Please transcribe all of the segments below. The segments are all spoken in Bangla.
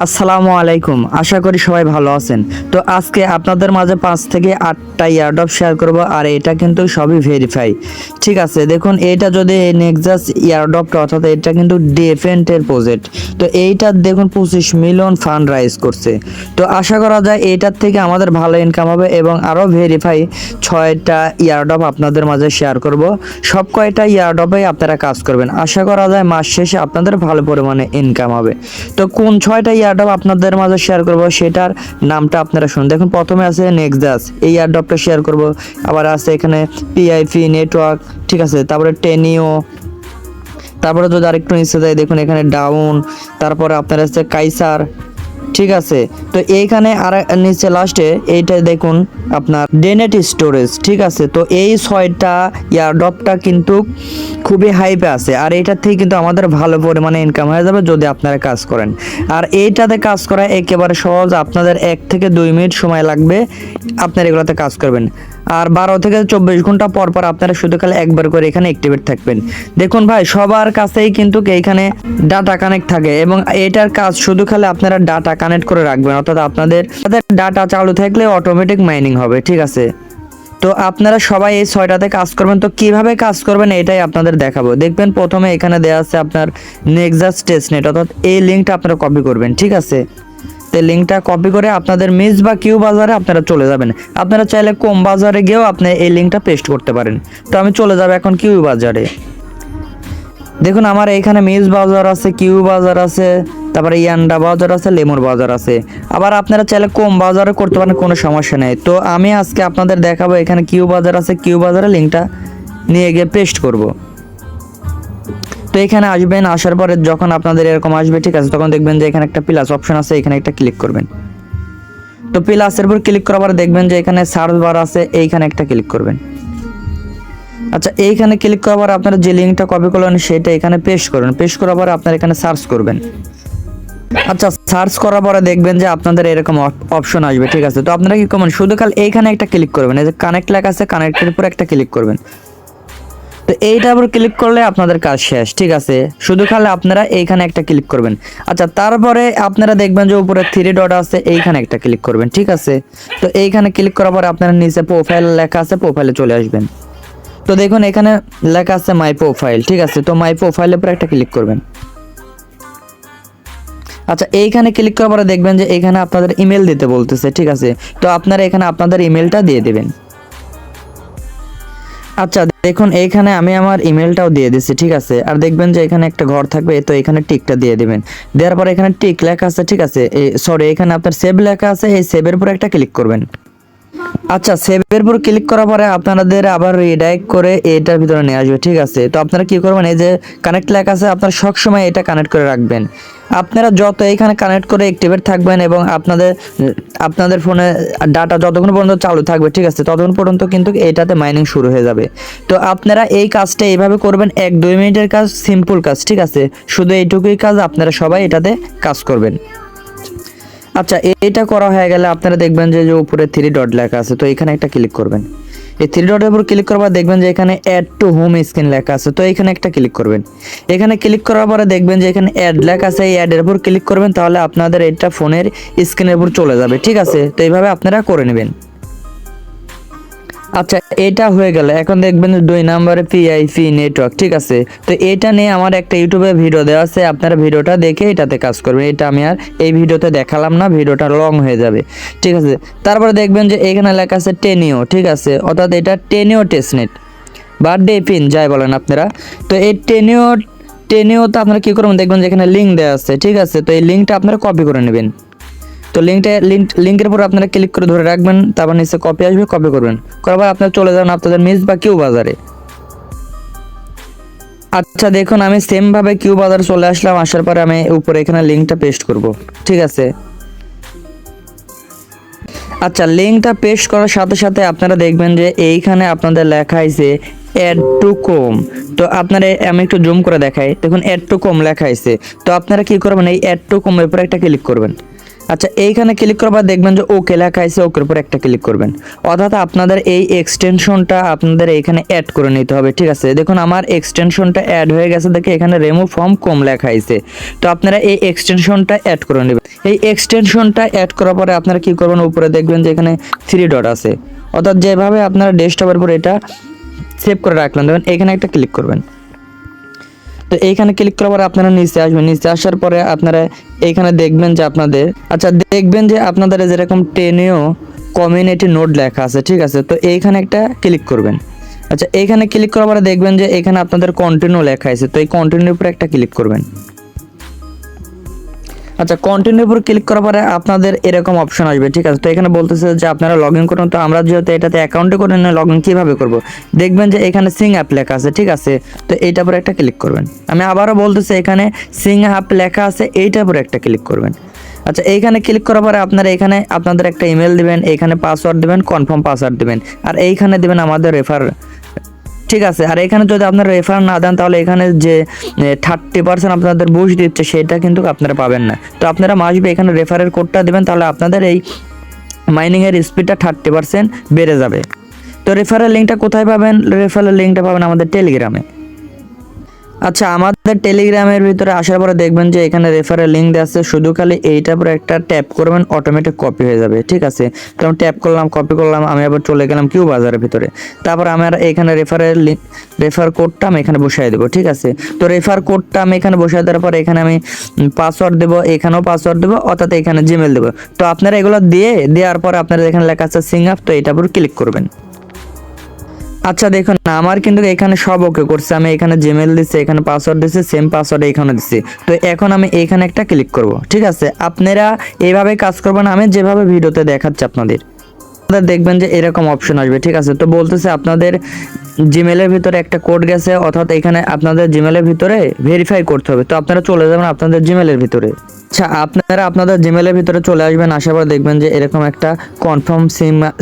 আসসালামু আলাইকুম, আশা করি সবাই ভালো আছেন। তো আজকে আপনাদের মাঝে 5 থেকে 8টা ইয়ারড্রপ শেয়ার করব, আর এটা কিন্তু সবই ভেরিফাই। ঠিক আছে, দেখুন এইটা যদি নেক্সাস ইয়ারড্রপটা, অর্থাৎ এটা কিন্তু ডিফেন্টের প্রজেক্ট। তো এইটা দেখুন 25 মিলিয়ন ফান্ড রাইজ করছে। তো আশা করা যায় এইটার থেকে আমাদের ভালো ইনকাম হবে, এবং আরও ভেরিফাই 6টা ইয়ারড্রপ আপনাদের মাঝে শেয়ার করব। সব কয়টা ইয়ারড্রপে আপনারা কাজ করবেন, আশা করা যায় মাস শেষে আপনাদের ভালো পরিমাণে ইনকাম হবে। তো কোন 6টা ইয়ারড্রপ আপনাদের মাঝে শেয়ার করব সেটার নামটা আপনারা শুনুন। দেখুন প্রথমে আছে নেক্সাস, এই ইয়ারড্রপটা শেয়ার করব। আবার আছে এখানে পিআইপি নেটওয়ার্ক, ঠিক আছে, তারপরে টেনিও, তারপরে যদি আরেকটু নিচে যায় দেখুন এখানে ডাউন, তারপরে আপনার আছে কাইসার, ঠিক আছে। তো এইখানে আর নিচে লাস্টে এইটা দেখুন আপনার ডেনেট স্টোরেজ, ঠিক আছে। তো এই 6টা ইয়ারড্রপটা কিন্তু খুবই হাইপে আছে, আর এইটার থেকে কিন্তু আমাদের ভালো পরিমাণে ইনকাম হয়ে যাবে যদি আপনারা কাজ করেন। আর এইটাতে কাজ করা একেবারে সহজ, আপনাদের 1 থেকে 2 মিনিট সময় লাগবে, আপনারা এগুলোতে কাজ করবেন। আর 12 থেকে 24 ঘন্টা পর পর আপনারা শুধু খালি একবার করে এখানে অ্যাক্টিভেট থাকবেন। দেখুন ভাই, সবার কাছেই কিন্তু এইখানে ডাটা কানেক্ট থাকে, এবং এটার কাজ শুধু খালি আপনারা ডাটা কানেক্ট করে রাখবেন, অর্থাৎ আপনাদের ডাটা চালু থাকলে অটোমেটিক মাইনিং হবে, ঠিক আছে। তো আপনারা সবাই এই 6টাতে কাজ করবেন। তো কিভাবে কাজ করবেন এটাই আপনাদের দেখাবো। দেখবেন প্রথমে এখানে দেওয়া আছে আপনার নেক্সাস টেস্টনেট, অর্থাৎ এই লিঙ্কটা আপনারা কপি করবেন, ঠিক আছে। তো লিঙ্কটা কপি করে আপনাদের মিস বা কিউ বাজারে আপনারা চলে যাবেন। আপনারা চাইলে কম বাজারে গিয়েও আপনি এই লিঙ্কটা পেস্ট করতে পারেন। তো আমি চলে যাব এখন কিউ বাজারে। দেখুন আমার এখানে মিস বাজার আছে, কিউ বাজার আছে, তারপরে ইয়ান্ডা বাজার আছে, লেমুর বাজার আছে। আবার আপনারা চাইলে কম বাজারে করতে পারেন, কোনো সমস্যা নেই। তো আমি আজকে আপনাদের দেখাবো এখানে কিউ বাজার আছে, কিউ বাজারে লিঙ্কটা নিয়ে গিয়ে পেস্ট করব। তো এখানে আসবেন, আসার পরে যখন আপনাদের এরকম আসবে, ঠিক আছে, তখন দেখবেন যে এখানে একটা প্লাস অপশন আছে, এখানে একটা ক্লিক করবেন। তো প্লাসের উপর ক্লিক করার পরে দেখবেন যে এখানে সার্চ বার আছে, এইখানে একটা ক্লিক করবেন। আচ্ছা, এইখানে ক্লিক করার পর আপনারা যে লিঙ্কটা কপি করলেন সেটা এখানে পেস্ট করবেন। পেস্ট করার পরে আপনারা এখানে সার্চ করবেন। আচ্ছা, সার্চ করার পরে দেখবেন যে আপনাদের এরকম অপশন আসবে, ঠিক আছে। তো আপনারা কি করবেন, শুধু খালি এইখানে একটা ক্লিক করবেন, এই যে কানেক্ট লেখা আছে, কানেক্টের উপর একটা ক্লিক করবেন। তো এইটার উপর ক্লিক করলে আপনাদের কাজ শেষ, ঠিক আছে। শুধু খালি আপনারা এইখানে একটা ক্লিক করবেন। আচ্ছা, তারপরে আপনারা দেখবেন যে উপরে 3 ডট আছে, এইখানে একটা ক্লিক করবেন, ঠিক আছে। তো এইখানে ক্লিক করার পরে আপনারা নিচে প্রোফাইল লেখা আছে, প্রোফাইলে চলে আসবেন। তো দেখুন এখানে লেখা আছে মাই প্রোফাইল, ঠিক আছে। তো মাই প্রোফাইলের উপর একটা ক্লিক করবেন। আচ্ছা, এইখানে ক্লিক করার পরে দেখবেন যে এখানে আপনাদের ইমেল দিতে বলতেছে, ঠিক আছে। তো আপনারা এখানে আপনাদের ইমেলটা দিয়ে দেবেন। আচ্ছা, দেখুন এইখানে আমি আমার ইমেলটাও দিয়ে দিচ্ছি, ঠিক আছে। আর দেখবেন যে এখানে একটা ঘর থাকবে, তো এখানে টিকটা দিয়ে দিবেন। দেওয়ার পরে এখানে টিক লেখা আছে, ঠিক আছে। সরি, এখানে আপনার সেভ লেখা আছে, এই সেভের উপর একটা ক্লিক করবেন। আচ্ছা, সেভের উপর ক্লিক করার পরে আপনাদের আবার রিডাইরেক্ট করে এটার ভিতরে নিয়ে আসবে, ঠিক আছে। তো আপনারা কি করবেন, এই যে কানেক্ট লেখা আছে, আপনারা সবসময় এটা কানেক্ট করে রাখবেন। আপনারা যত এখানে কানেক্ট করে অ্যাক্টিভেট থাকবেন, এবং আপনাদের ফোনে ডাটা যতক্ষণ পর্যন্ত চালু থাকবে, ঠিক আছে, ততক্ষণ পর্যন্ত কিন্তু এটাতে মাইনিং শুরু হয়ে যাবে। তো আপনারা এই কাজটা এইভাবে করবেন, 1-2 মিনিটের কাজ, সিম্পল কাজ, ঠিক আছে। শুধু এইটুকুই কাজ, আপনারা সবাই এটাতে কাজ করবেন। আচ্ছা, এটা করা হয়ে গেলে আপনারা দেখবেন যে উপরে 3 ডট লেখা আছে, তো এখানে একটা ক্লিক করবেন। এই 3 ডটের উপর ক্লিক করার পর দেখবেন যে এখানে অ্যাড টু হোম স্ক্রিন লেখা আছে, তো এখানে একটা ক্লিক করবেন। এখানে ক্লিক করার পরে দেখবেন যে এখানে অ্যাড লেখা আছে, এই অ্যাডের উপর ক্লিক করবেন, তাহলে আপনাদের এটা ফোনের স্ক্রিনের উপর চলে যাবে, ঠিক আছে। তো এইভাবে আপনারা করে নেবেন। আচ্ছা, এটা হয়ে গেল। এখন দেখবেন 2 নম্বরে পিআইপি নেটওয়ার্ক, ঠিক আছে। তো এটা নিয়ে আমার একটা ইউটিউবে ভিডিও দেওয়া আছে, আপনারা ভিডিওটা দেখে এটাতে কাজ করবেন। এটা আমি আর এই ভিডিওতে দেখালাম না, ভিডিওটা লং হয়ে যাবে, ঠিক আছে। তারপরে দেখবেন যে এখানে লেখা আছে টেনিও, ঠিক আছে, অর্থাৎ এটা টেনিও টেস্টনেট বা ডেপিন যাই বলেন আপনারা। তো এই টেনিওতে আপনারা কি করবেন, দেখবেন যে এখানে লিঙ্ক দেওয়া আছে, ঠিক আছে। তো এই লিঙ্কটা আপনারা কপি করে নেবেন। তো লিঙ্কের উপর আপনারা ক্লিক করে ধরে রাখবেন, তারপর নিচে কপি আসবে, কপি করবেন। করার পর আপনারা চলে যাবেন আপনাদের মিস বা কিউ বাজারে। আচ্ছা, দেখুন আমি সেম ভাবে কিউ বাজারে চলে আসলাম। আসার পরে আমি উপরে এখানে লিঙ্কটা পেস্ট করব, ঠিক আছে। আচ্ছা, লিঙ্কটা পেস্ট করার সাথে সাথে আপনারা দেখবেন যে এইখানে আপনাদের লেখা আছে অ্যাড টু কম। তো আপনারা, আমি একটু জুম করে দেখাই, দেখুন অ্যাড টু কম লেখা আছে। তো আপনারা কি করবেন, এই অ্যাড টু কমের উপর একটা ক্লিক করবেন। আচ্ছা এইখানে ক্লিক করার পর দেখবেন যে ওকে লেখা আছে, ওকের উপর একটা ক্লিক করবেন। অর্থাৎ আপনাদের এই এক্সটেনশনটা আপনাদের এখানে অ্যাড করে নিতে হবে, ঠিক আছে। দেখুন আমার এক্সটেনশনটা অ্যাড হয়ে গেছে, দেখে এখানে রিমুভ ফ্রম কম লেখা আছে। তো আপনারা এই এক্সটেনশনটা অ্যাড করে নেবেন। এই এক্সটেনশনটা অ্যাড করার পরে আপনারা কি করবেন, উপরে দেখবেন যে এখানে 3 ডট আছে, অর্থাৎ যেভাবে আপনারা ডেস্কটপের উপর এটা সেভ করে রাখলেন, দেখবেন এখানে একটা ক্লিক করবেন। তো এইখানে ক্লিক করার পরে আপনারা নিচে আসবেন। নিচে আসার পরে আপনারা এইখানে দেখবেন যে আপনাদের দেখবেন যে আপনাদের যেরকম টেনেও কমিউনিটি নোড লেখা আছে, ঠিক আছে। তো এইখানে একটা ক্লিক করবেন। আচ্ছা এইখানে ক্লিক করার পরে দেখবেন যে এখানে আপনাদের কন্টিনিউ লেখা আছে, তো এই কন্টিনিউর উপরে একটা ক্লিক করবেন। আচ্ছা কন্টিনিউর উপর ক্লিক করার পরে আপনাদের এরকম অপশন আসবে, ঠিক আছে। তো এখানে বলতেছে যে আপনারা লগ ইন করুন। তো আমরা যেহেতু এটাতে অ্যাকাউন্টে করে না, লগ ইন কীভাবে করবো, দেখবেন যে এখানে সিং অ্যাপ লেখা আছে, ঠিক আছে। তো এইটার উপরে একটা ক্লিক করবেন। আমি আবারও বলতেছি এখানে সিং অ্যাপ লেখা আছে, এইটার উপরে একটা ক্লিক করবেন। আচ্ছা এইখানে ক্লিক করার পরে আপনারা এখানে আপনাদের একটা ইমেল দিবেন, এইখানে পাসওয়ার্ড দিবেন, কনফার্ম পাসওয়ার্ড দিবেন, আর এইখানে দিবেন আমাদের রেফার, ঠিক আছে। আর এখানে যদি আপনারা রেফার না দেন তাহলে এখানে যে 30% আপনাদের বুস্ট দিচ্ছে সেটা কিন্তু আপনারা পাবেন না। তো আপনারা মাসবে এখানে রেফারের কোডটা দেবেন, তাহলে আপনাদের এই মাইনিংয়ের স্পিডটা 30% বেড়ে যাবে। তো রেফারের লিঙ্কটা কোথায় পাবেন, রেফারের লিঙ্কটা পাবেন আমাদের টেলিগ্রামে। আচ্ছা আমাদের টেলিগ্রামের ভিতরে আসার পরে দেখবেন যে এখানে রেফারের লিঙ্ক দেওয়া আছে, শুধু খালি এইটার পরে একটা ট্যাপ করবেন, অটোমেটিক কপি হয়ে যাবে, ঠিক আছে। তো আমি ট্যাপ করলাম, কপি করলাম, আমি আবার চলে গেলাম কিউ বাজারের ভিতরে। তারপর আমার এখানে রেফার কোডটা আমি এখানে বসাই দেবো, ঠিক আছে। তো রেফার কোডটা আমি এখানে বসাই দেওয়ার পর এখানে আমি পাসওয়ার্ড দেবো, এখানেও পাসওয়ার্ড দেবো, অর্থাৎ এখানে জিমেল দেবো। তো আপনারা এগুলো দেওয়ার পর আপনারা এখানে লেখা আছে সিং আপ, তো এটার উপর ক্লিক করবেন। আচ্ছা দেখুন আমার কিন্তু এখানে সব ওকে করছে, আমি এখানে জিমেল দিচ্ছি, এখানে পাসওয়ার্ড দিচ্ছি, সেম পাসওয়ার্ড এখানে দিচ্ছি। তো এখন আমি এখানে একটা ক্লিক করব, ঠিক আছে। আপনারা এইভাবে কাজ করবেন, আমি যেভাবে ভিডিওতে দেখাচ্ছি আপনাদের দেখবেন যে এরকম অপশন আসবে, ঠিক আছে। তো বলতেছে আপনাদের জিমেলের ভিতরে একটা কোড গেছে, অর্থাৎ এখানে আপনাদের জিমেলের ভিতরে ভেরিফাই করতে হবে। তো আপনারা চলে যাবেন আপনাদের জিমেলের ভিতরে। আচ্ছা আপনারা আপনাদের জিমেলের ভিতরে চলে আসবেন, আসার পর দেখবেন যে এরকম একটা কনফার্ম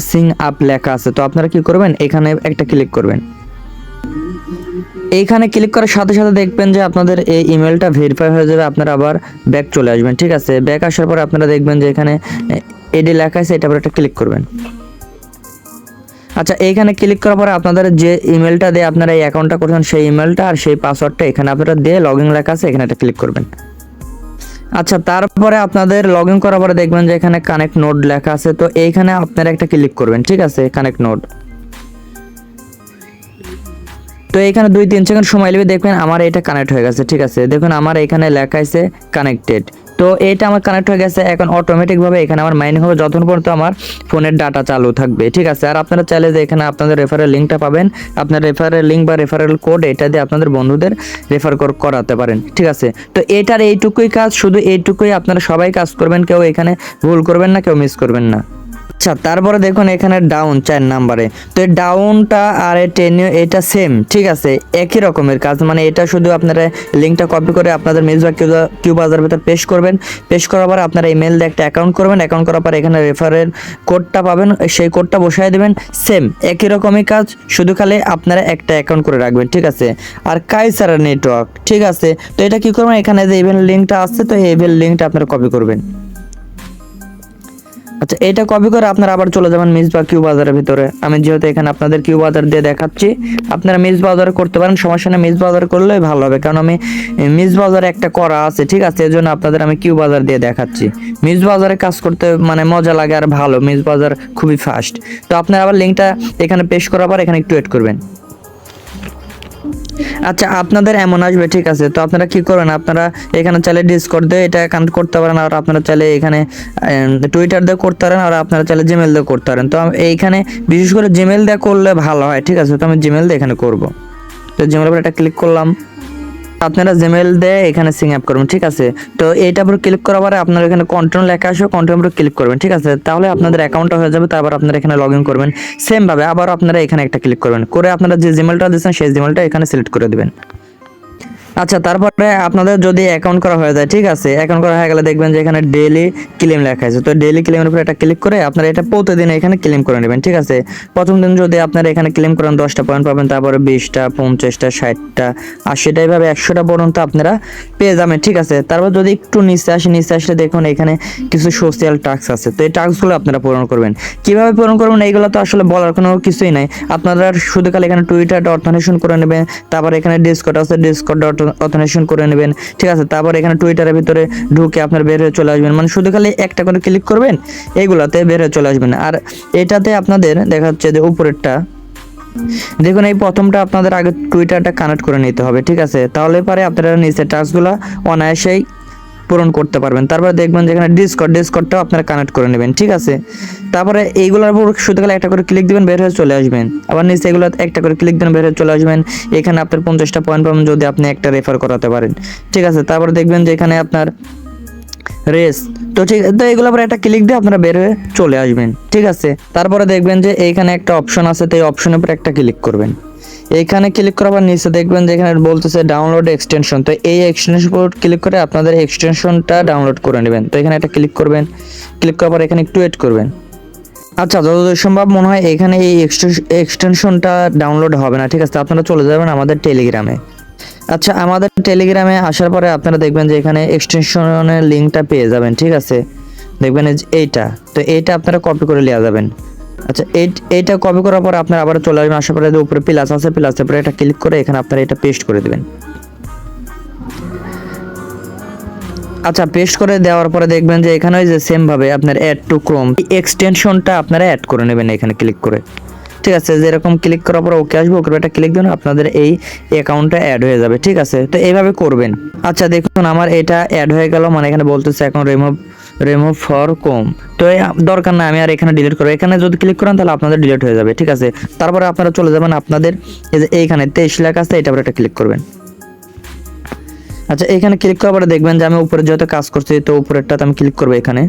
সিং আপ লেখা আছে। তো আপনারা কি করবেন, এখানে একটা ক্লিক করবেন। এইখানে ক্লিক করার সাথে সাথে দেখবেন যে আপনাদের এই ইমেলটা ভেরিফাই হয়ে যাবে, আপনারা আবার ব্যাক চলে আসবেন, ঠিক আছে। ব্যাক আসার পর আপনারা দেখবেন যে এখানে এডি লেখা আছে, এটার উপর একটা ক্লিক করবেন। আচ্ছা এইখানে ক্লিক করার পরে আপনাদের যে ইমেলটা দিয়ে আপনারা এই অ্যাকাউন্টটা করছেন সেই ইমেলটা আর সেই পাসওয়ার্ডটা এখানে আপনারা দিয়ে লগ ইন লেখা আছে, এখানে একটা ক্লিক করবেন। আচ্ছা তারপরে আপনাদের লগ ইন করার পরে দেখবেন যে এখানে কানেক্ট নোড লেখা আছে, তো এইখানে আপনারা একটা ক্লিক করবেন, ঠিক আছে, কানেক্ট নোড। তো এখানে 2-3 সেকেন্ড সময় নেবে, দেখবেন আমার এটা কানেক্ট হয়ে গেছে, ঠিক আছে। দেখুন আমার এখানে লেখা আছে কানেক্টেড। তো এটা আমার কানেক্ট হয়ে গেছে, এখন অটোমেটিকভাবে এখানে আমার মাইনিং হবে যতক্ষণ পর্যন্ত আমার ফোনের ডাটা চালু থাকবে, ঠিক আছে। আর আপনারা চাইলে যে এখানে আপনাদের রেফারেল লিঙ্কটা পাবেন, আপনার রেফারেল লিঙ্ক বা রেফারেল কোড এটা দিয়ে আপনাদের বন্ধুদের রেফার করাতে পারেন, ঠিক আছে। তো এটার এইটুকুই কাজ, শুধু এইটুকুই আপনারা সবাই কাজ করবেন, কেউ এখানে ভুল করবেন না, কেউ মিস করবেন না। আচ্ছা তারপরে দেখুন এখানে ডাউন 4 নাম্বারে, তো এই ডাউনটা আর টেনিও এটা সেম, ঠিক আছে, একই রকমের কাজ। মানে এটা শুধু আপনারা লিঙ্কটা কপি করে আপনাদের মেজ বা কিউ বাজার ভিতর পেস্ট করবেন, পেস্ট করার পর আপনারা ইমেল দিয়ে একটা অ্যাকাউন্ট করবেন, অ্যাকাউন্ট করার পর এখানে রেফারেল কোডটা পাবেন, সেই কোডটা বসাই দেবেন, সেম একই রকমই কাজ, শুধু খালি আপনারা একটা অ্যাকাউন্ট করে রাখবেন, ঠিক আছে। আর কাইসার নেটওয়ার্ক, ঠিক আছে। তো এটা কি করবেন, এখানে যে ইভেন্ট লিঙ্কটা আছে, তো এই ইভেন্ট লিঙ্কটা আপনারা কপি করবেন। আচ্ছা এটা কপি করে আপনারা আবার চলে যাবেন মিসবা কিউ বাজারের ভিতরে। আমি যেহেতু এখানে আপনাদের কিউ বাজার দিয়ে দেখাচ্ছি, আপনারা মিস বাজার করতে পারেন, সমস্যা নেই, মিস বাজার করলেই ভালো হবে, কারণ আমি মিস বাজারে একটা করা আছে, ঠিক আছে, এজন্য আপনাদের আমি কিউ বাজার দিয়ে দেখাচ্ছি। মিস বাজারে কাজ করতে মানে মজা লাগে আর ভালো, মিস বাজার খুবই ফাস্ট। তো আপনারা আবার লিঙ্কটা এখানে পেস্ট করার পর এখানে একটু ওয়েট করবেন। আচ্ছা আপনাদের এমন আসবে, ঠিক আছে। তো আপনারা কি করবেন, আপনারা এখানে চাইলে ডিসকর্ড দিয়ে এটা কানেক্ট করতে পারেন, আর আপনারা চাইলে এখানে টুইটার দিয়ে করতে পারেন, আর আপনারা চাইলে জিমেল দিয়ে করতে পারেন। তো এইখানে বিশেষ করে জিমেল দিয়ে করলে ভালো হয়, ঠিক আছে। তো আমি জিমেল দিয়ে এখানে করব। তো জিমেলের উপর একটা ক্লিক করলাম, আপনারা জিমেল দিয়ে এখানে সিং আপ করবেন, ঠিক আছে। তো এইটার উপর ক্লিক করার পরে আপনারা এখানে কন্টিনিউ লেখা আসবে, কন্টিনিউর উপর ক্লিক করবেন, ঠিক আছে। তাহলে আপনাদের অ্যাকাউন্টটা হয়ে যাবে, তারপর আপনারা এখানে লগ ইন করবেন। সেম ভাবে আবার আপনারা এখানে একটা ক্লিক করবেন, করে আপনারা যে জিমেলটা দিচ্ছেন সেই জিমেলটা এখানে সিলেক্ট করে দিবেন। আচ্ছা, তারপরে আপনাদের যদি অ্যাকাউন্ট করা হয়ে যায়, ঠিক আছে, অ্যাকাউন্ট করা হয়ে গেলে দেখবেন যে এখানে ডেইলি ক্লেম লেখা আছে। তো ডেইলি ক্লেমের উপর একটা ক্লিক করে আপনারা এটা প্রতিদিন এখানে ক্লেম করে নেবেন, ঠিক আছে। প্রথম দিন যদি আপনারা এখানে ক্লেম করেন 10টা পয়েন্ট পাবেন, তারপরে 20টা, 50টা, 60টা, 80টা, এইভাবে 100টা পর্যন্ত আপনারা পেয়ে যাবেন, ঠিক আছে। তারপর যদি একটু নিচে আসলে দেখুন এখানে কিছু সোশ্যাল টাস্ক আছে। তো এই টাস্কগুলো আপনারা পূরণ করবেন। কিভাবে পূরণ করবেন এইগুলো তো আসলে বলার কোনো কিছুই নাই। আপনারা শুধু খালি এখানে টুইটারটা অথেন্টিকেশন করে নেবেন, তারপর এখানে ডিসকর্ড আছে, ডিসকর্ড অথেন্টিকেশন করে নেবেন, ঠিক আছে। তারপর এখানে টুইটারের ভিতরে ঢুকে আপনার বের হয়ে চলে আসবেন, মানে শুধু খালি একটা করে ক্লিক করবেন, এইগুলাতে বের হয়ে চলে আসবেন। আর এটাতে আপনাদের দেখা যাচ্ছে যে উপরেরটা দেখুন, এই প্রথমটা আপনাদের আগে টুইটারটা কানেক্ট করে নিতে হবে, ঠিক আছে। তাহলে পরে আপনারা নিচে টাস্কগুলো অনায়াসেই পূরণ করতে পারবেন। তারপরে দেখবেন যেখানে ডিসকর্ডটাও আপনারা কানেক্ট করে নেবেন, ঠিক আছে। তারপরে এইগুলোর উপর শুধু খালি একটা করে ক্লিক দিবেন, বের হয়ে চলে আসবেন। আবার নিচে এগুলো একটা করে ক্লিক দিবেন, বের হয়ে চলে আসবেন। এখানে আপনার 50টা পয়েন্ট পাবেন যদি আপনি একটা রেফার করাতে পারেন, ঠিক আছে। তারপরে দেখবেন যে এখানে আপনার রেস, তো ঠিক, তো এগুলো পরে একটা ক্লিক দিয়ে আপনারা বের হয়ে চলে আসবেন, ঠিক আছে। তারপরে দেখবেন যে এইখানে একটা অপশন আছে, তো এই অপশনের উপর একটা ক্লিক করবেন। এইখানে ক্লিক করার পর নিচে দেখবেন যে এখানে বলতেছে ডাউনলোড এক্সটেনশন। তো এই এক্সটেনশন উপর ক্লিক করে আপনাদের এক্সটেনশনটা ডাউনলোড করে নেবেন। তো এখানে একটা ক্লিক করবেন, ক্লিক করার পর এখানে একটু ওয়েট করবেন। আচ্ছা, যতদূর সম্ভব মনে হয় এখানে এই এক্সটেনশনটা ডাউনলোড হবে না, ঠিক আছে। আপনারা চলে যাবেন আমাদের টেলিগ্রামে। আচ্ছা, আমাদের টেলিগ্রামে আসার পরে আপনারা দেখবেন যে এখানে এক্সটেনশনের লিঙ্কটা পেয়ে যাবেন, ঠিক আছে। দেখবেন এইটা, তো এইটা আপনারা কপি করে নিয়ে যাবেন। আচ্ছা, এইটা কপি করার পর আপনারা আবার চলে আসবেন। আসার পরে উপরে প্লাস আছে, প্লাসের পরে এটা ক্লিক করে এখানে আপনারা এটা পেস্ট করে দেবেন। আচ্ছা, পেস্ট করে দেওয়ার পরে দেখবেন যে এখানে ওই যে সেম ভাবে আপনার অ্যাড টু ক্রোম এক্সটেনশনটা আপনারা অ্যাড করে নেবেন এখানে ক্লিক করে, ঠিক আছে। যেরকম ক্লিক করার পর ওকে আসবে, ওকে একটা ক্লিক দেবেন, আপনাদের এই অ্যাকাউন্টটা অ্যাড হয়ে যাবে, ঠিক আছে। তো এইভাবে করবেন। আচ্ছা, দেখুন আমার এটা অ্যাড হয়ে গেল, মানে এখানে বলতেছে এখন রিমুভ ফর কম। তো দরকার না, আমি আর এখানে ডিলিট করবো। এখানে যদি ক্লিক করেন তাহলে আপনাদের ডিলিট হয়ে যাবে, ঠিক আছে। তারপরে আপনারা চলে যাবেন আপনাদের এই যে এইখানে 23 লেখা আছে, এটা উপরে একটা ক্লিক করবেন। আচ্ছা, এখানে ক্লিক করার পরে দেখবেন যে আমি উপরে যেহেতু কাজ করছি, তো উপরেরটাতে আমি ক্লিক করবো এখানে।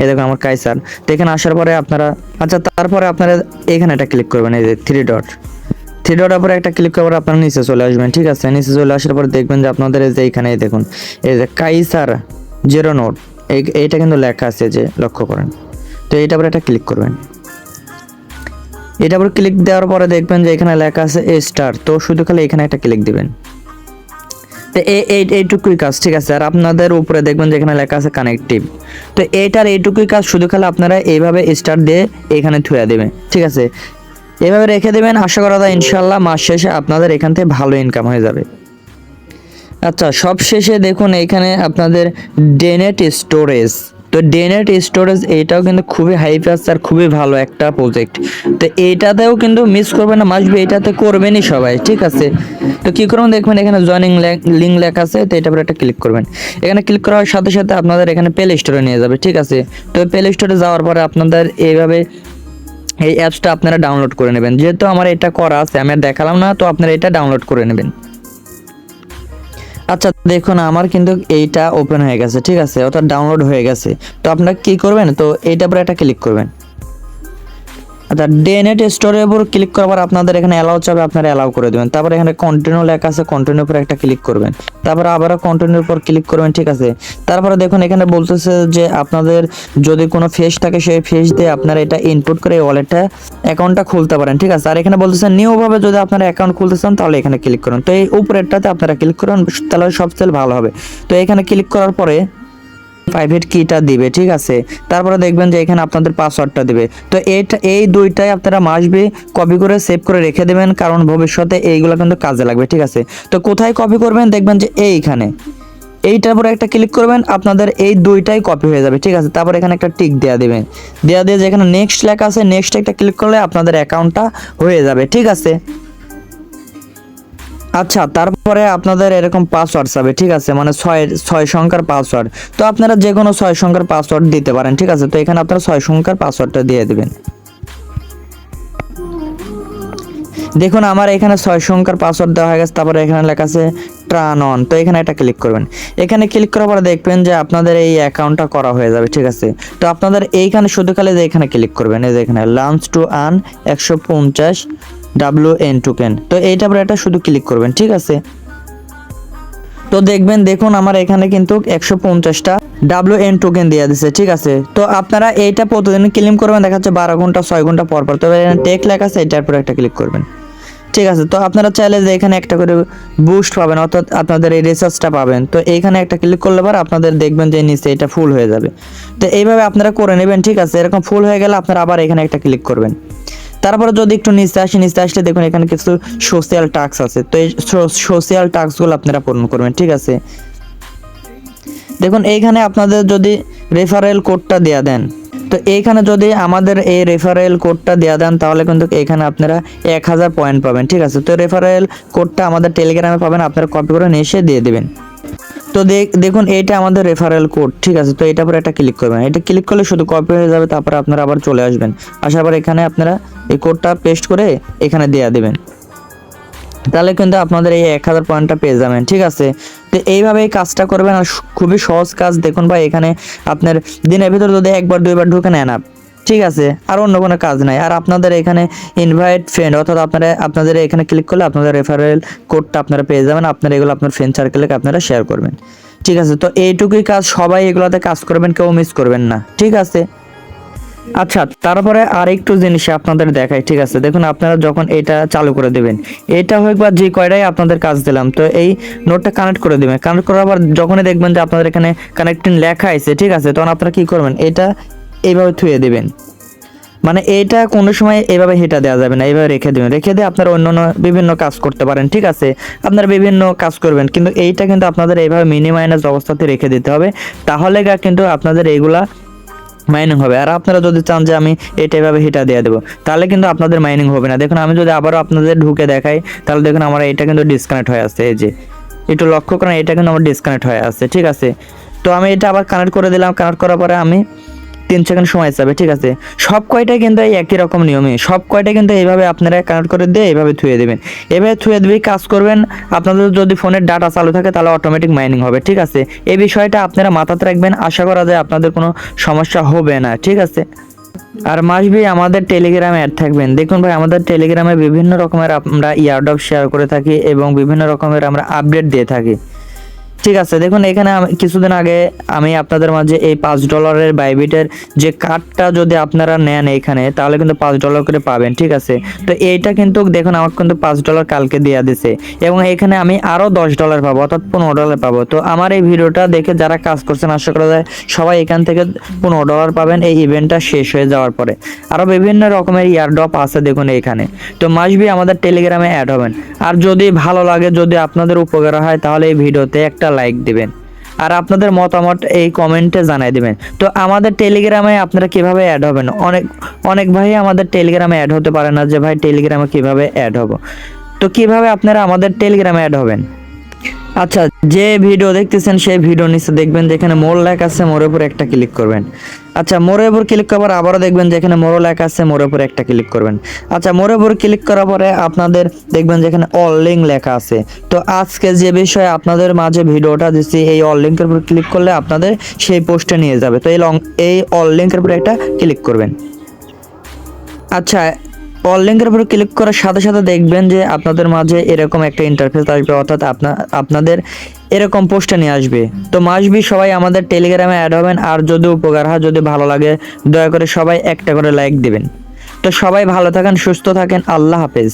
এই দেখুন আমার কাইসার। তো এখানে আসার পরে আপনারা, আচ্ছা, তারপরে আপনারা এখানে একটা ক্লিক করবেন, এই যে থ্রি ডট উপরে একটা ক্লিক করার পর আপনারা নিচে চলে আসবেন, ঠিক আছে। নিচে চলে আসার পর দেখবেন যে আপনাদের এই যে এইখানে দেখুন এই যে কাইসার 0 নোট, এইটা কিন্তু লেখা আছে, যে লক্ষ্য করেন। তো এইটা উপরে একটা ক্লিক করবেন। এটা উপরে ক্লিক দেওয়ার পরে দেখবেন যে এখানে লেখা আছে স্টার, তো শুধু খালি এখানে একটা ক্লিক দিবেন। তো এইটুকুই কাজ, ঠিক আছে। আর আপনাদের উপরে দেখবেন যে এখানে লেখা আছে কানেক্টিভ, তো এইটুকুই কাজ, শুধু খালি আপনারা এইভাবে স্টার দিয়ে এখানে থুয়া দেবেন, ঠিক আছে। এইভাবে রেখে দেবেন। আশা করা যায় ইনশাল্লাহ মাস শেষে আপনাদের এখান থেকে ভালো ইনকাম হয়ে যাবে। আচ্ছা, সব শেষে দেখুন এইখানে আপনাদের ডেনেট স্টোরেজ। তো ডেনেট স্টোরেজ এইটাও কিন্তু খুবই হাই প্রাইস আর খুবই ভালো একটা প্রজেক্ট। তো এইটাতেও কিন্তু মিস করবেন না, মাসবে এইটাতে করবেনই সবাই, ঠিক আছে। তো কী করবেন দেখবেন এখানে জয়েনিং লিঙ্ক লেখা আছে, তো এটার উপরে একটা ক্লিক করবেন। এখানে ক্লিক করার সাথে সাথে আপনাদের এখানে প্লে স্টোরে নিয়ে যাবে, ঠিক আছে। তো প্লে স্টোরে যাওয়ার পরে আপনাদের এইভাবে এই অ্যাপসটা আপনারা ডাউনলোড করে নেবেন। যেহেতু আমার এটা করা আছে, আমি আর দেখালাম না, তো আপনারা এটা ডাউনলোড করে নেবেন। আচ্ছা, দেখুন আমার কিন্তু এইটা ওপেন হয়ে গেছে, ঠিক আছে, অর্থাৎ ডাউনলোড হয়ে গেছে। তো আপনারা কি করবেন, তো এইটার উপরে একটা ক্লিক করবেন। আচ্ছা, ডেনেট স্টোরের উপর ক্লিক করার পর আপনাদের এখানে অ্যালাউ চাবে, আপনারা অ্যালাউ করে দেবেন। তারপর এখানে কন্টিনিউ লেখা আছে, কন্টিনিউর উপর একটা ক্লিক করবেন। তারপরে আবারও কন্টিনিউর উপর ক্লিক করবেন, ঠিক আছে। তারপরে দেখুন এখানে বলতেছে যে আপনাদের যদি কোনো ফেস থাকে, সেই ফেস দিয়ে আপনারা এটা ইনপুট করে ওয়ালেটটা অ্যাকাউন্টটা খুলতে পারেন, ঠিক আছে। আর এখানে বলতেছে নিউভাবে যদি আপনারা অ্যাকাউন্ট খুলতে চান তাহলে এখানে ক্লিক করুন। তো এই উপরেরটাতে আপনারা ক্লিক করুন, তাহলে সবচেয়ে ভালো হবে। তো এখানে ক্লিক করার পরে প্রাইভেট কিটা দিবে, ঠিক আছে। তারপরে দেখবেন যে এখানে আপনাদের পাসওয়ার্ডটা দিবে। তো এই দুইটাই আপনারা মাসবে কপি করে সেভ করে রেখে দেবেন, কারণ ভবিষ্যতে এইগুলো কিন্তু কাজে লাগবে, ঠিক আছে। তো কোথায় কপি করবেন দেখবেন যে এইখানে, এইটার উপরে একটা ক্লিক করবেন, আপনাদের এই দুইটাই কপি হয়ে যাবে, ঠিক আছে। তারপর এখানে একটা টিক দেওয়া দেবেন, দিয়ে যেখানে নেক্সট লেখা আছে, নেক্সট একটা ক্লিক করলে আপনাদের অ্যাকাউন্টটা হয়ে যাবে, ঠিক আছে। আচ্ছা, তারপরে আপনাদের এরকম পাসওয়ার্ড চাবে, ঠিক আছে, মানে ছয় সংখ্যার পাসওয়ার্ড। তো আপনারা যে কোনো 6 সংখ্যার পাসওয়ার্ড দিতে পারেন, ঠিক আছে। তো এখানে আপনারা 6 সংখ্যার পাসওয়ার্ডটা দিয়ে দেবেন। দেখুন আমার এখানে 6 সংখ্যার পাসওয়ার্ড দেওয়া হয়ে গেছে। তারপরে এখানে লেখা আছে ট্রান অন, তো এখানে একটা ক্লিক করবেন। এখানে ক্লিক করার পরে দেখবেন যে আপনাদের এই অ্যাকাউন্টটা করা হয়ে যাবে, ঠিক আছে। তো আপনাদের এইখানে শুধু খালি যে এখানে ক্লিক করবেন, এই যে এখানে lunch to earn 150 WN token, তো এইটার উপরে একটা শুধু ক্লিক করবেন, ঠিক আছে। তো দেখুন আমার এখানে কিন্তু 150টা WN টোকেন দিয়ে দিছে, ঠিক আছে। তো আপনারা এইটা প্রতিদিন ক্লেম করবেন, দেখা যাচ্ছে 12 ঘন্টা 6 ঘন্টা পর পর। তবে এখানে টেক লেখা আছে, এটার উপর একটা ক্লিক করবেন, ঠিক আছে। তো আপনারা চাইলে যে এখানে একটা করে বুস্ট পাবেন, অর্থাৎ আপনাদের এই রিসার্চটা পাবেন। তো এইখানে একটা ক্লিক করলে পর আপনাদের দেখবেন যে নিচে এটা ফুল হয়ে যাবে। তো এইভাবে আপনারা করে নেবেন, ঠিক আছে। এরকম ফুল হয়ে গেলে আপনারা আবার এখানে একটা ক্লিক করবেন। তারপরে যদি একটু নিচে আসলে দেখুন এখানে কিছু সোশ্যাল টাস্ক আছে। তো এই সোশ্যাল টাস্কগুলো আপনারা পূরণ করবেন, ঠিক আছে। দেখুন এইখানে আপনাদের যদি রেফারেল কোডটা দেয়া দেন, তো এইখানে যদি আমাদের এই রেফারেল কোডটা দেওয়া দেন তাহলে কিন্তু এখানে আপনারা 1000 পয়েন্ট পাবেন, ঠিক আছে। তো রেফারেল কোডটা আমাদের টেলিগ্রামে পাবেন, আপনারা কপি করে নিয়ে এসে দিয়ে দেবেন। তো দেখুন এইটা আমাদের রেফারেল কোড, ঠিক আছে। তো এটার উপরে একটা ক্লিক করবেন, এটা ক্লিক করলে শুধু কপি হয়ে যাবে। তারপরে আপনারা আবার চলে আসবেন, আসার পর এখানে আপনারা এই কোডটা পেস্ট করে এখানে দিয়ে দেবেন, তাহলে কিন্তু আপনাদের এই 1000 পয়েন্টটা পেয়ে যাবেন, ঠিক আছে। তো এইভাবে এই কাজটা করবেন, আর খুবই সহজ কাজ। দেখুন ভাই এখানে আপনার দিনের ভিতর যদি একবার দুইবার ঢুকে নেন, ঠিক আছে, আর অন্য কোনো কাজ নাই। আর আপনাদের এখানে ইনভাইট ফ্রেন্ড, অর্থাৎ আপনাদের এখানে ক্লিক করলে আপনাদের রেফারেল কোডটা আপনারা পেয়ে যাবেন। আপনারা এগুলো আপনার ফ্রেন্ড সার্কেলে আপনারা শেয়ার করবেন, ঠিক আছে। তো এইটুকুই কাজ, সবাই এগুলোতে কাজ করবেন, কেউ মিস করবেন না, ঠিক আছে। আচ্ছা, তারপরে আরেকটু জিনিস আপনাদের দেখাই, ঠিক আছে। দেখুন আপনারা যখন এটা চালু করে দেবেন, এটা হোক বা যে কয়টাই আপনাদের কাজ দিলাম, তো এই নোটটা কানেক্ট করে দেবেন। কানেক্ট করার পর যখনই দেখবেন যে আপনাদের এখানে কানেক্টিং লেখা আছে, ঠিক আছে, তখন আপনারা কি করবেন, এটা এইভাবে থুয়ে দেবেন। মানে এটা কোনো সময় এভাবে হেঁটা দেওয়া যাবে না, এইভাবে রেখে দেবেন। রেখে দিয়ে আপনারা অন্য বিভিন্ন কাজ করতে পারেন, ঠিক আছে। আপনারা বিভিন্ন কাজ করবেন, কিন্তু এইটা কিন্তু আপনাদের এইভাবে মিনিমাইনাস অবস্থাতে রেখে দিতে হবে, তাহলে কিন্তু আপনাদের এইগুলা মাইনিং হবে। আর আপনারা যদি চান যে আমি এটা এভাবে হিটা দিয়ে দেবো, তাহলে কিন্তু আপনাদের মাইনিং হবে না। দেখুন আমি যদি আবারও আপনাদের ঢুকে দেখাই, তাহলে দেখুন আমার এটা কিন্তু ডিসকানেক্ট হয়ে আছে। এই যে একটু লক্ষ্য করেন, এটা কিন্তু আমার ডিসকানেক্ট হয়ে আছে, ঠিক আছে। তো আমি এটা আবার কানেক্ট করে দিলাম। কানেক্ট করার পরে আমি 3 সেকেন্ড সময় যাবে, ঠিক আছে। সব কয়টাই কিন্তু এই একই রকম নিয়মে, সব কয়টা কিন্তু এইভাবে আপনারা কানেক্ট করে দিয়ে এইভাবে থুয়ে দেবেন। এভাবে থুয়ে দিয়ে কাজ করবেন। আপনাদের যদি ফোনের ডাটা চালু থাকে তাহলে অটোমেটিক মাইনিং হবে, ঠিক আছে। এই বিষয়টা আপনারা মাথাতে রাখবেন, আশা করা যায় আপনাদের কোনো সমস্যা হবে না, ঠিক আছে। আর মাসবি আমাদের টেলিগ্রামে অ্যাড থাকবেন। দেখুন ভাই আমাদের টেলিগ্রামে বিভিন্ন রকমের আমরা ইয়ারড্রপ শেয়ার করে থাকি এবং বিভিন্ন রকমের আমরা আপডেট দিয়ে থাকি, ঠিক আছে। দেখুন এখানে কিছুদিন আগে আমি আপনাদের মাঝে এই $5 বাইবিটের যে কার্ডটা যদি আপনারা নেন এখানে, তাহলে কিন্তু $5 করে পাবেন, ঠিক আছে। তো এইটা কিন্তু দেখুন আমাকে কিন্তু $5 কালকে দিয়ে দিছে, এবং এখানে আমি আরও $10 পাবো, অর্থাৎ $15 পাবো। তো আমার এই ভিডিওটা দেখে যারা কাজ করছেন, আশা করা যায় সবাই এখান থেকে $15 পাবেন এই ইভেন্টটা শেষ হয়ে যাওয়ার পরে। আরও বিভিন্ন রকমের ইয়ারড্রপ আছে দেখুন এইখানে। তো মাসবি আমাদের টেলিগ্রামে অ্যাড হবেন। আর যদি ভালো লাগে, যদি আপনাদের উপকার হয়, তাহলে এই ভিডিওতে একটা লাইক দিবেন, আর আপনাদের মতামত এই কমেন্টে জানাই দিবেন। তো আমাদের টেলিগ্রামে আপনারা কিভাবে অ্যাড হবেন, অনেক ভাই আমাদের টেলিগ্রামে অ্যাড হতে পারে না, যে ভাই টেলিগ্রামে কিভাবে অ্যাড হব। তো কিভাবে আপনারা আমাদের টেলিগ্রামে অ্যাড হবেন, আচ্ছা, যে ভিডিও দেখতেছেন সেই ভিডিও নিচে দেখবেন যেখানে মোর লেখা আছে, মোরের উপর একটা ক্লিক করবেন। আচ্ছা, মোরের উপর ক্লিক করার পর আবারও দেখবেন যেখানে মোরও লেখা আছে, মোরের উপর একটা ক্লিক করবেন। আচ্ছা, মোরের উপর ক্লিক করার পরে আপনাদের দেখবেন যেখানে অল লিঙ্ক লেখা আছে। তো আজকে যে বিষয়ে আপনাদের মাঝে ভিডিওটা দিচ্ছি, এই অল লিঙ্কের উপর ক্লিক করলে আপনাদের সেই পোস্টে নিয়ে যাবে। তো এই অল লিঙ্কের উপর একটা ক্লিক করবেন। আচ্ছা, অল লিঙ্কের উপর ক্লিক করার সাথে সাথে দেখবেন যে আপনাদের মাঝে এরকম একটা ইন্টারফেস আসবে, অর্থাৎ আপনাদের এরকম পোস্টে নিয়ে আসবে। তো মাসবি সবাই আমাদের টেলিগ্রামে অ্যাড হবেন। আর যদি উপকার হয়, যদি ভালো লাগে, দয়া করে সবাই একটা করে লাইক দিবেন। তো সবাই ভালো থাকেন, সুস্থ থাকেন, আল্লাহ হাফেজ।